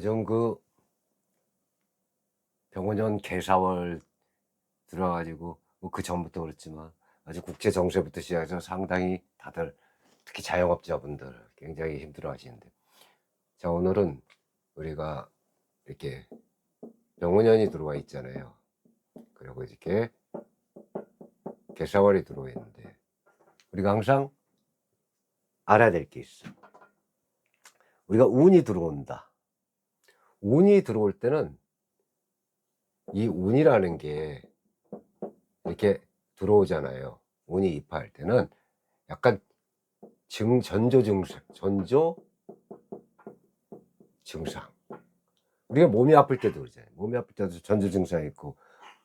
요즘 그 병원연 개사월 들어가지고 뭐 그 전부터 그렇지만 아주 국제 정세부터 시작해서 상당히 다들 특히 자영업자분들 굉장히 힘들어 하시는데, 자 오늘은 우리가 이렇게 병원연이 들어와 있잖아요. 그리고 이렇게 개사월이 들어와 있는데, 우리가 항상 알아야 될 게 있어. 우리가 운이 들어온다. 운이 들어올 때는 이 운이라는 게 이렇게 들어오잖아요. 운이 입할 때는 약간 전조 증상. 우리가 몸이 아플 때도 그러잖아요. 몸이 아플 때도 전조 증상이 있고,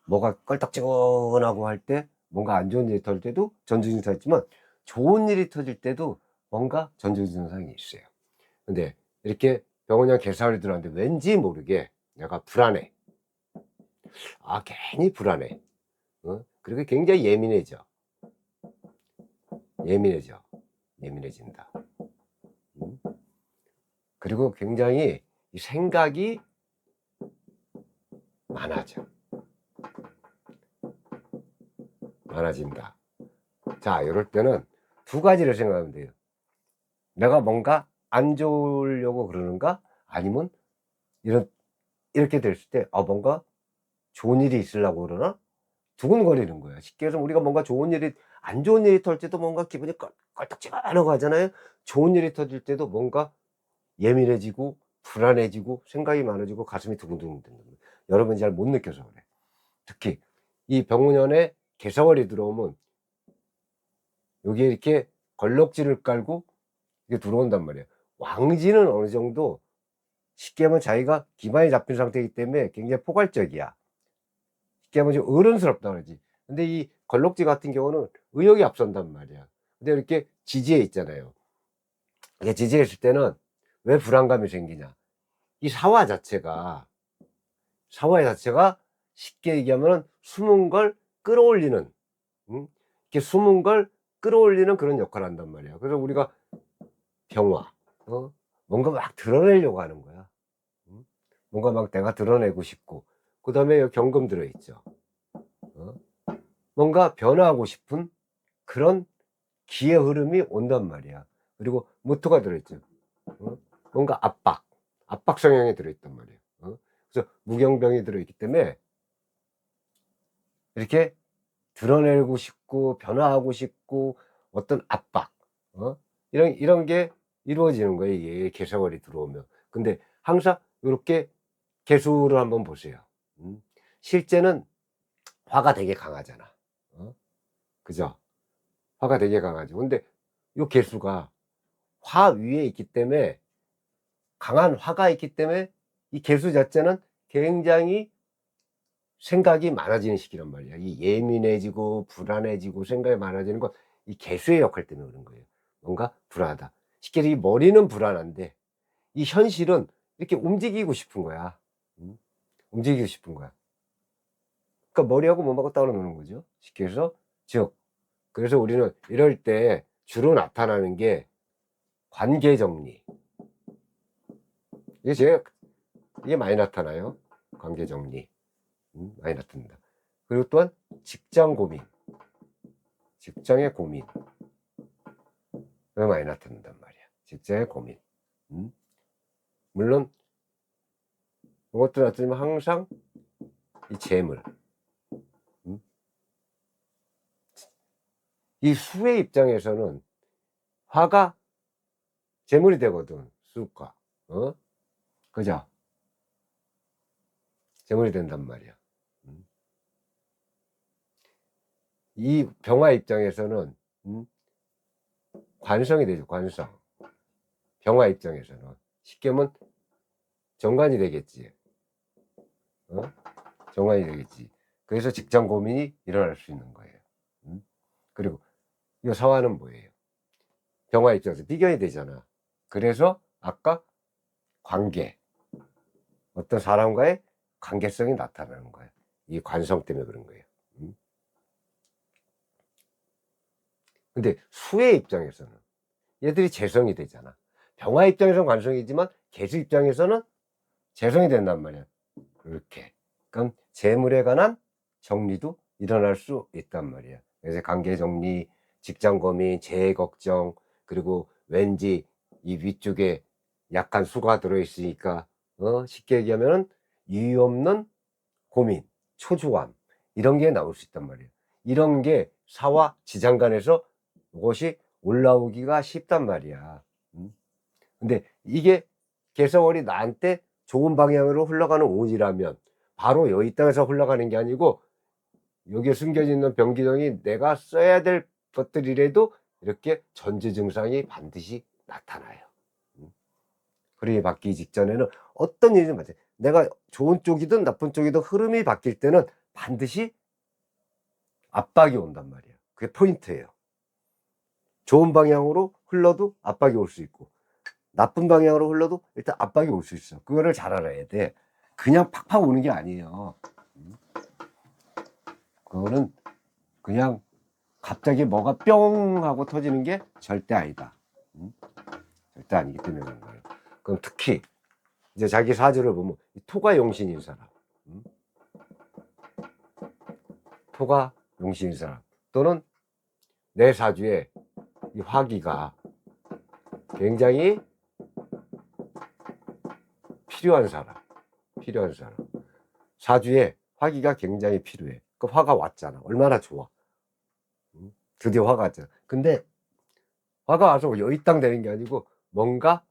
뭐가 껄떡지근하고 할 때, 뭔가 안 좋은 일이 터질 때도 전조 증상이 있지만, 좋은 일이 터질 때도 뭔가 전조 증상이 있어요. 근데 이렇게 병원이랑 개사월이 들어왔는데 왠지 모르게 내가 불안해. 괜히 불안해. 그리고 굉장히 예민해져. 예민해진다. 음? 그리고 굉장히 이 생각이 많아져. 많아진다. 자, 이럴 때는 두 가지를 생각하면 돼요. 내가 뭔가 안 좋으려고 그러는가? 아니면 이렇게 됐을 때, 뭔가 좋은 일이 있으려고 그러나? 두근거리는 거야. 쉽게 해서 우리가 뭔가 안 좋은 일이 터질 때도 뭔가 기분이 껄떡지근하고 하잖아요. 좋은 일이 터질 때도 뭔가 예민해지고, 불안해지고, 생각이 많아지고, 가슴이 두근두근 된다. 여러분이 잘 못 느껴서 그래. 특히 이 병원연에 개사월이 들어오면 여기에 이렇게 걸럭지를 깔고 이게 들어온단 말이에요. 왕지는 어느 정도 쉽게 하면 자기가 기반이 잡힌 상태이기 때문에 굉장히 포괄적이야. 쉽게 하면 좀 어른스럽다 그러지. 근데 이 걸럭지 같은 경우는 의욕이 앞선단 말이야. 근데 이렇게 지지해 있잖아요. 이게 지지해 있을 때는 왜 불안감이 생기냐? 이 사화 자체가 쉽게 얘기하면은 숨은 걸 끌어올리는, 음? 이렇게 숨은 걸 끌어올리는 그런 역할을 한단 말이야. 그래서 우리가 병화, 어? 뭔가 막 드러내려고 하는 거야. 음? 뭔가 막 내가 드러내고 싶고, 그 다음에 여기 경금 들어있죠. 어? 뭔가 변화하고 싶은 그런 기의 흐름이 온단 말이야. 그리고 무토가 들어있죠. 어? 뭔가 압박 성향이 들어있단 말이에요. 그래서 무경병이 들어있기 때문에 이렇게 드러내고 싶고 변화하고 싶고 어떤 압박, 어? 이런 게 이루어지는 거예요. 이게 개사월이 들어오면. 근데 항상 요렇게 개수를 한번 보세요. 실제는 화가 되게 강하잖아. 그죠? 화가 되게 강하죠. 근데 요 개수가 화 위에 있기 때문에, 강한 화가 있기 때문에 이 개수 자체는 굉장히 생각이 많아지는 시기란 말이야. 이 예민해지고 불안해지고 생각이 많아지는 건 이 개수의 역할 때문에 그런 거예요. 뭔가 불안하다. 쉽게 얘기해 이 머리는 불안한데 이 현실은 이렇게 움직이고 싶은 거야. 음. 움직이고 싶은 거야. 그러니까 머리하고 몸하고 따로 노는 거죠. 쉽게 해서 즉, 그래서 우리는 이럴 때 주로 나타나는 게 관계 정리. 이게 제일 이게 많이 나타나요. 관계 정리. 많이 나타납니다. 그리고 또한 직장 고민, 직장의 고민. 가 많이 나타난단 말이야. 직장의 고민. 음? 물론 이것도 나타나지만 항상 이 재물, 음? 이 수의 입장에서는 화가 재물이 되거든. 수가, 그죠? 재물이 된단 말이야. 음? 이 병화 입장에서는 관성이 되죠. 관성. 병화 입장에서는 쉽게 하면 정관이 되겠지. 어? 정관이 되겠지. 그래서 직장 고민이 일어날 수 있는 거예요. 그리고 이 사화는 뭐예요? 병화 입장에서 비견이 되잖아. 그래서 아까 관계, 어떤 사람과의 관계성이 나타나는 거예요. 이 관성 때문에 그런 거예요. 근데 수의 입장에서는 얘들이 재성이 되잖아. 병화 입장에서는 관성이지만 개수 입장에서는 재성이 된단 말이야. 이렇게. 그럼 재물에 관한 정리도 일어날 수 있단 말이야. 그래서 관계 정리, 직장 고민, 재해 걱정, 그리고 왠지 이 위쪽에 약간 수가 들어있으니까 쉽게 얘기하면은 이유 없는 고민, 초조함 이런 게 나올 수 있단 말이에요. 이런 게 사와 지장간에서 이것이 올라오기가 쉽단 말이야. 근데 이게 개성월이 나한테 좋은 방향으로 흘러가는 운이라면 바로 여기 땅에서 흘러가는 게 아니고 여기에 숨겨져 있는 병기정이 내가 써야 될 것들이라도 이렇게 전제 증상이 반드시 나타나요. 흐름이 바뀌기 직전에는 어떤 일이든 맞아요. 내가 좋은 쪽이든 나쁜 쪽이든 흐름이 바뀔 때는 반드시 압박이 온단 말이에요. 그게 포인트예요. 좋은 방향으로 흘러도 압박이 올 수 있고 나쁜 방향으로 흘러도 일단 압박이 올 수 있어. 그거를 잘 알아야 돼. 그냥 팍팍 오는 게 아니에요. 그거는 그냥 갑자기 뭐가 뿅 하고 터지는 게 절대 아니다. 절대 아니기 때문에 그런 거예요. 그럼 특히 이제 자기 사주를 보면 토가 용신인 사람, 토가 용신인 사람 또는 내 사주에 이 화기가 굉장히 필요한 사람, 사주에 화기가 굉장히 필요해. 그 화가 왔잖아. 얼마나 좋아. 드디어 화가 왔잖아. 근데 화가 와서 여의 땅 되는 게 아니고 뭔가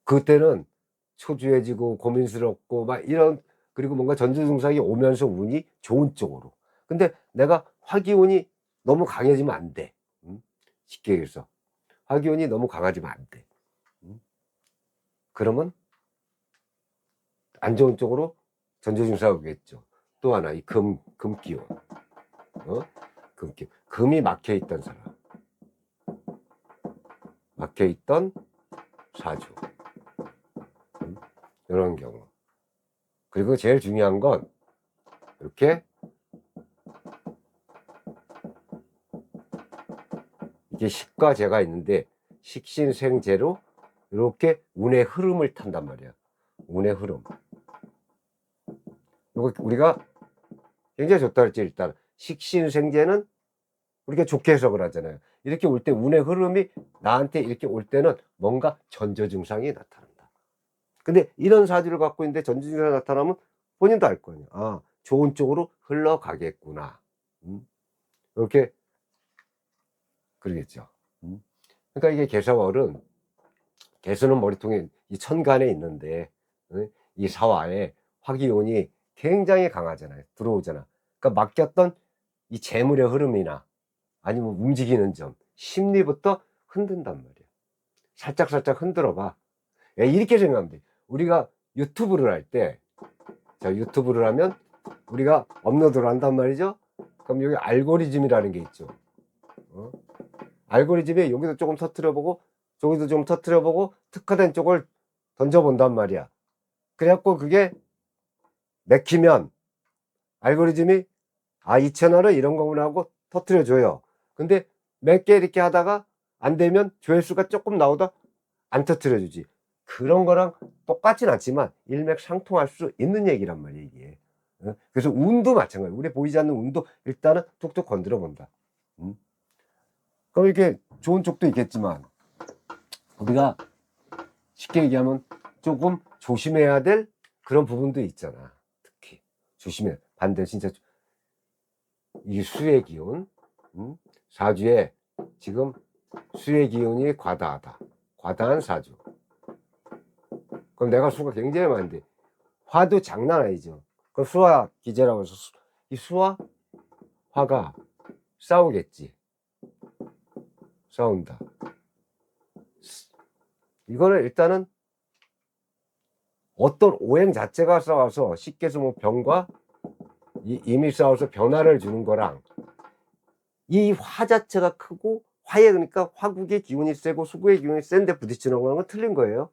그때는 초조해지고 고민스럽고 막 이런, 그리고 뭔가 전조증상이 오면서 운이 좋은 쪽으로. 근데 내가 화기운이 너무 강해지면 안 돼. 쉽게 얘기해서 화기운이 너무 강해지면 안 돼. 그러면 안 좋은 쪽으로 전조증상이 오겠죠. 또 하나 이 금기운, 금기운, 금이 막혀있던 사람, 막혀있던 사주, 이런 경우. 그리고 제일 중요한 건 이렇게 이게 식과 재가 있는데 식신생재로 이렇게 운의 흐름을 탄단 말이야. 운의 흐름. 이거 우리가 굉장히 좋다 할지 일단 식신생재는 우리가 좋게 해석을 하잖아요. 이렇게 올 때 운의 흐름이 나한테 이렇게 올 때는 뭔가 전조 증상이 나타난다. 근데 이런 사주를 갖고 있는데 전조 증상이 나타나면 본인도 알 거 아니야. 아, 좋은 쪽으로 흘러가겠구나. 이렇게 그러겠죠. 그러니까 이게 개사월은, 개수는 머리통에 이 천간에 있는데 이 사화에 화기운이 굉장히 강하잖아요. 들어오잖아. 그러니까 맡겼던 이 재물의 흐름이나 아니면 움직이는 점, 심리부터 흔든단 말이야. 살짝 흔들어 봐. 이렇게 생각하면 돼. 우리가 유튜브를 할 때, 자, 유튜브를 하면 우리가 업로드를 한단 말이죠. 그럼 여기 알고리즘이라는 게 있죠. 알고리즘에 여기도 조금 터트려보고 저기도 좀 터트려보고 특화된 쪽을 던져본단 말이야. 그래갖고 그게 맥히면 알고리즘이 아, 이 채널은 이런 거구나 하고 터트려줘요. 근데 몇 개 이렇게 하다가 안 되면 조회수가 조금 나오다 안 터트려주지. 그런 거랑 똑같진 않지만 일맥상통할 수 있는 얘기란 말이야 이게. 그래서 운도 마찬가지야. 우리 보이지 않는 운도 일단은 툭툭 건드려 본다. 그럼 이렇게 좋은 쪽도 있겠지만 우리가 쉽게 얘기하면 조금 조심해야 될 그런 부분도 있잖아. 특히 조심해. 반대 진짜 이 수의 기운, 사주에 지금 수의 기운이 과다하다. 과다한 사주. 그럼 내가 수가 굉장히 많은데 화도 장난 아니죠. 그럼 수화 기제라고 해서 이 수와 화가 싸우겠지. 싸운다. 이거는 일단은 어떤 오행 자체가 싸워서 쉽게 해서 뭐 병과 이미 싸워서 변화를 주는 거랑 이 화 자체가 크고 화에 그러니까 화국의 기운이 세고 수국의 기운이 센데 부딪히는 거랑은 틀린 거예요.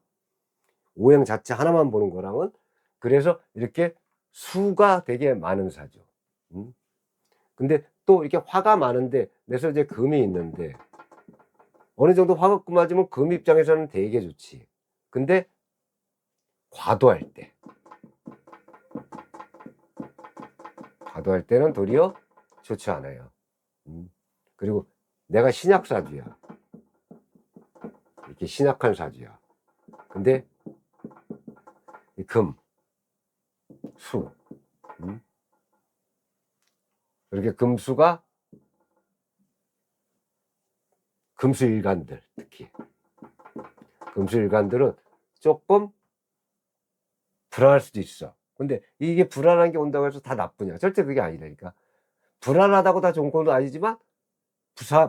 오행 자체 하나만 보는 거랑은. 그래서 이렇게 수가 되게 많은 사죠. 근데 또 이렇게 화가 많은데 내 손에 금이 있는데 어느 정도 화가 맞으면 금 입장에서는 되게 좋지. 근데 과도할 때는 도리어 좋지 않아요. 그리고 내가 신약사주야. 이렇게 신약한 사주야. 근데 이 금, 수, 이렇게 금수가 금수일간들, 특히 금수일간들은 조금 불안할 수도 있어. 근데 이게 불안한 게 온다고 해서 다 나쁘냐? 절대 그게 아니라니까. 불안하다고 다 좋은 건 아니지만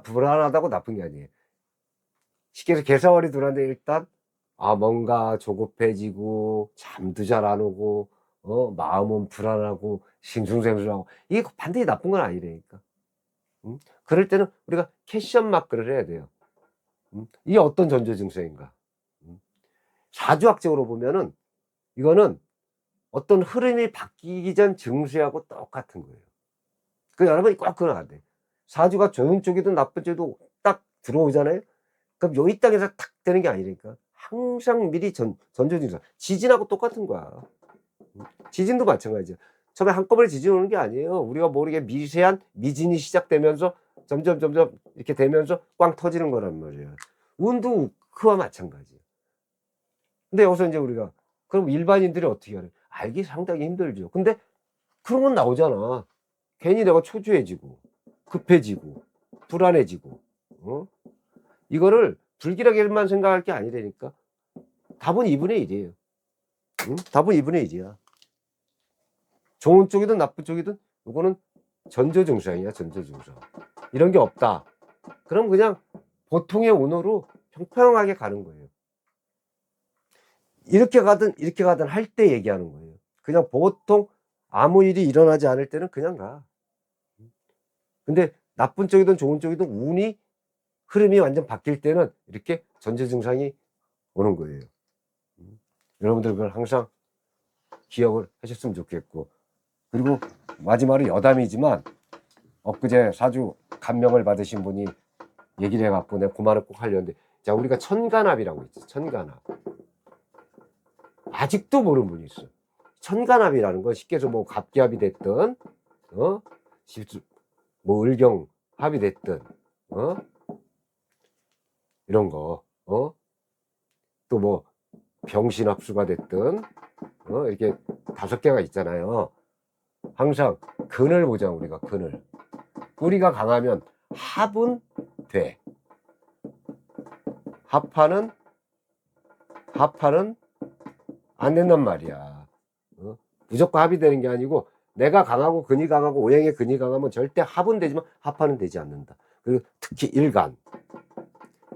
불안하다고 나쁜 게 아니에요. 쉽게 해서 개사월이 들어왔는데 일단 뭔가 조급해지고 잠도 잘 안 오고 마음은 불안하고 싱숭생숭하고 이게 반드시 나쁜 건 아니라니까. 그럴 때는 우리가 캐션 마크를 해야 돼요. 이게 어떤 전조 증세인가? 사주학적으로 보면은 이거는 어떤 흐름이 바뀌기 전 증세하고 똑같은 거예요. 그 여러분이 꼭 그건 안 돼. 사주가 좋은 쪽이든 나쁜 쪽이든 딱 들어오잖아요. 그럼 요 이 땅에서 탁 되는 게 아니니까 항상 미리 전조 증세. 지진하고 똑같은 거야. 지진도 마찬가지야. 처음에 한꺼번에 지진 오는 게 아니에요. 우리가 모르게 미세한 미진이 시작되면서 점점 이렇게 되면서 꽝 터지는 거란 말이에요. 운도 그와 마찬가지예요. 근데 여기서 이제 우리가 그럼 일반인들이 어떻게 하래? 알기 상당히 힘들죠. 근데 그런 건 나오잖아. 괜히 내가 초조해지고 급해지고 불안해지고 이거를 불길하게만 생각할 게 아니라니까. 답은 2분의 1이에요. 답은 2분의 1이야. 좋은 쪽이든 나쁜 쪽이든 이거는 전조증상이야. 전조증상. 이런 게 없다. 그럼 그냥 보통의 운으로 평평하게 가는 거예요. 이렇게 가든 할 때 얘기하는 거예요. 그냥 보통 아무 일이 일어나지 않을 때는 그냥 가. 근데 나쁜 쪽이든 좋은 쪽이든 운이 흐름이 완전 바뀔 때는 이렇게 전조 증상이 오는 거예요. 여러분들 그걸 항상 기억을 하셨으면 좋겠고, 그리고 마지막으로 여담이지만 엊그제 사주 감명을 받으신 분이 얘기를 해갖고 내가 그 말을 꼭 하려는데, 자, 우리가 천간합이라고 있죠. 천간합. 아직도 모르는 분이 있어. 천간합이라는 건 쉽게 해서 뭐 갑기합이 됐든 뭐 을경합이 됐든 이런 거 또 뭐 병신합수가 됐든 이렇게 5개가 있잖아요. 항상 근을 보자. 우리가 근을, 뿌리가 강하면 합은 돼. 합하는 안 된단 말이야. 무조건 합이 되는 게 아니고 내가 강하고 근이 강하고 오행의 근이 강하면 절대 합은 되지만 합하는 되지 않는다. 그리고 특히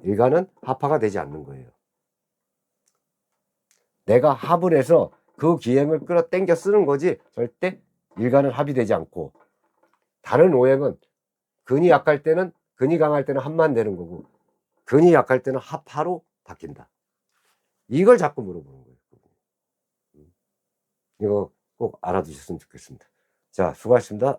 일간은 합하가 되지 않는 거예요. 내가 합을 해서 그 기행을 끌어당겨 쓰는 거지 절대 일간은 합이 되지 않고, 다른 오행은 근이 약할 때는, 근이 강할 때는 합만 되는 거고 근이 약할 때는 합하로 바뀐다. 이걸 자꾸 물어보는 거예요. 이거 꼭 알아두셨으면 좋겠습니다. 자, 수고하셨습니다.